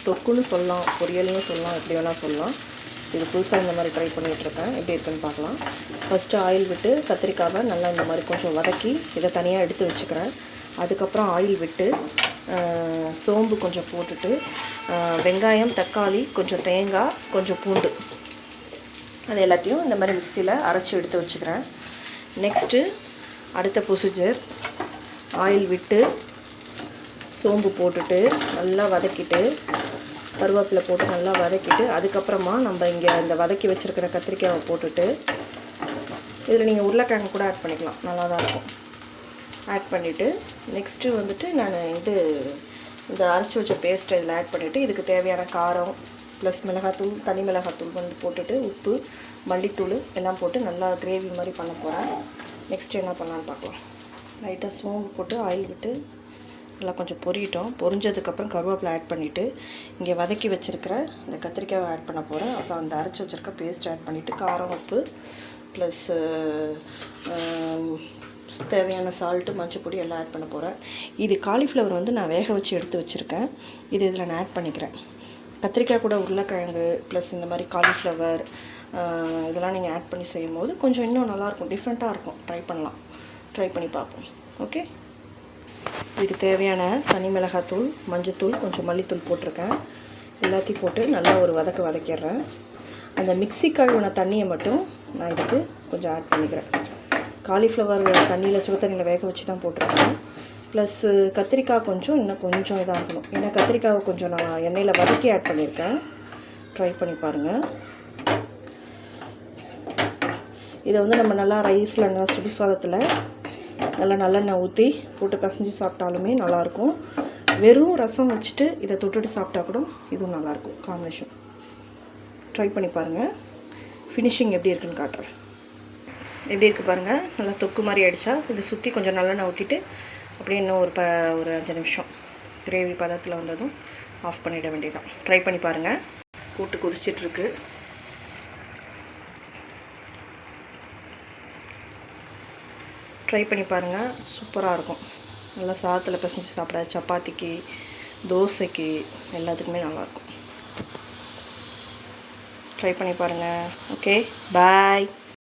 தொக்குன்னு சொல்லலாம், பொரியல்னு சொல்லலாம், எப்படி வேணால் சொல்லலாம். இது புதுசாக இந்த மாதிரி ட்ரை பண்ணிகிட்ருக்கேன். எப்படி இருக்குன்னு பார்க்கலாம். ஃபஸ்ட்டு ஆயில் விட்டு கத்திரிக்காவை நல்லா இந்த மாதிரி கொஞ்சம் வதக்கி இதை தனியாக எடுத்து வச்சுக்கிறேன். அதுக்கப்புறம் ஆயில் விட்டு சோம்பு கொஞ்சம் போட்டுட்டு வெங்காயம், தக்காளி, கொஞ்சம் தேங்காய், கொஞ்சம் பூண்டு, அது எல்லாத்தையும் இந்த மாதிரி மிக்சியில் அரைச்சி எடுத்து வச்சுக்கிறேன். நெக்ஸ்ட்டு அடுத்த ப்ரொசீஜர், ஆயில் விட்டு சோம்பு போட்டுட்டு நல்லா வதக்கிட்டு கருவேப்பிலை போட்டு நல்லா வதக்கிட்டு அதுக்கப்புறமா நம்ம இங்கே இந்த வதக்கி வச்சுருக்கிற கத்திரிக்காயை போட்டுட்டு இதில் நீங்கள் உருளைக்கிழங்கு கூட ஆட் பண்ணிக்கலாம், நல்லா தான் இருக்கும். ஆட் பண்ணிவிட்டு நெக்ஸ்ட்டு வந்துட்டு நான் இந்த அரைச்சி வச்ச பேஸ்ட்டை இதில் ஆட் பண்ணிவிட்டு இதுக்கு தேவையான காரம் ப்ளஸ் மிளகாத்தூள், தனி மிளகாத்தூள் வந்து போட்டுட்டு உப்பு, மல்லித்தூள் எல்லாம் போட்டு நல்லா கிரேவி மாதிரி பண்ண போகிறேன். நெக்ஸ்ட்டு என்ன பண்ணலான்னு பார்க்கலாம். லைட்டாக சோம்பு போட்டு ஆயில் விட்டு நல்லா கொஞ்சம் பொரியட்டும். பொரிஞ்சதுக்கப்புறம் கருவேப்பிலை ஆட் பண்ணிவிட்டு இங்கே வதக்கி வச்சுருக்கிற இந்த கத்திரிக்காயை ஆட் பண்ண போகிறேன். அப்புறம் அந்த அரைச்சி வச்சுருக்க பேஸ்ட் ஆட் பண்ணிவிட்டு காரம், உப்பு ப்ளஸ் தேவையான சால்ட்டு, மஞ்சப்பொடி எல்லாம் ஆட் பண்ண போகிறேன். இது காலிஃப்ளவர் வந்து நான் வேக வச்சு எடுத்து வச்சுருக்கேன். இதில் நான் ஆட் பண்ணிக்கிறேன். கத்திரிக்காய் கூட உருளைக்கிழங்கு ப்ளஸ் இந்த மாதிரி காலிஃப்ளவர் இதெல்லாம் நீங்கள் ஆட் பண்ணி செய்யும் போது கொஞ்சம் இன்னும் நல்லாயிருக்கும், டிஃப்ரெண்ட்டாக இருக்கும். ட்ரை பண்ணி பார்ப்போம். ஓகே, இதுக்கு தேவையான தனி மிளகாத்தூள், மஞ்சத்தூள், கொஞ்சம் மல்லித்தூள் போட்டிருக்கேன். எல்லாத்தையும் போட்டு நல்லா ஒரு வதக்கிடுறேன். அந்த மிக்ஸி கழுவின தண்ணியை மட்டும் நான் இதுக்கு கொஞ்சம் ஆட் பண்ணிக்கிறேன். காலிஃப்ளவர் தண்ணியில் சுடு தண்ணியில் வேக வச்சு தான் போட்டிருக்கேன். ப்ளஸ்ஸு கத்திரிக்காய் இன்னும் கொஞ்சம் இதாக இருக்கணும். ஏன்னா கத்திரிக்காவை கொஞ்சம் நான் எண்ணெயில் வதக்கி ஆட் பண்ணியிருக்கேன். ட்ரை பண்ணி பாருங்கள். இதை வந்து நம்ம நல்லா ரைஸில் நல்லா சுடு சாதத்தில் நல்லா நல்லெண்ணெய் ஊற்றி போட்டு பிசைஞ்சு சாப்பிட்டாலுமே நல்லாயிருக்கும். வெறும் ரசம் வச்சுட்டு இதை தொட்டுட்டு சாப்பிட்டா கூட இதுவும் நல்லாயிருக்கும் காம்பினேஷன். ட்ரை பண்ணி பாருங்கள். ஃபினிஷிங் எப்படி இருக்குன்னு காட்டுறேன். எப்படி இருக்குது பாருங்கள். நல்லா தொக்கு மாதிரி ஆகிடுச்சா. இதை சுற்றி கொஞ்சம் நல்லெண்ணெய் ஊற்றிட்டு அப்படியே இன்னும் ஒரு 5 நிமிஷம் கிரேவி பதத்தில் வந்ததும் ஆஃப் பண்ணிட வேண்டியதான். ட்ரை பண்ணி பாருங்கள். கூட்டு கொதிச்சிட்ருக்கு. ட்ரை பண்ணி பாருங்கள், சூப்பராக இருக்கும். நல்லா சாதத்தில் பிசைஞ்சு சாப்பிட, சப்பாத்திக்கு, தோசைக்கு எல்லாத்துக்குமே நல்லாயிருக்கும். ட்ரை பண்ணி பாருங்கள். ஓகே, பாய்.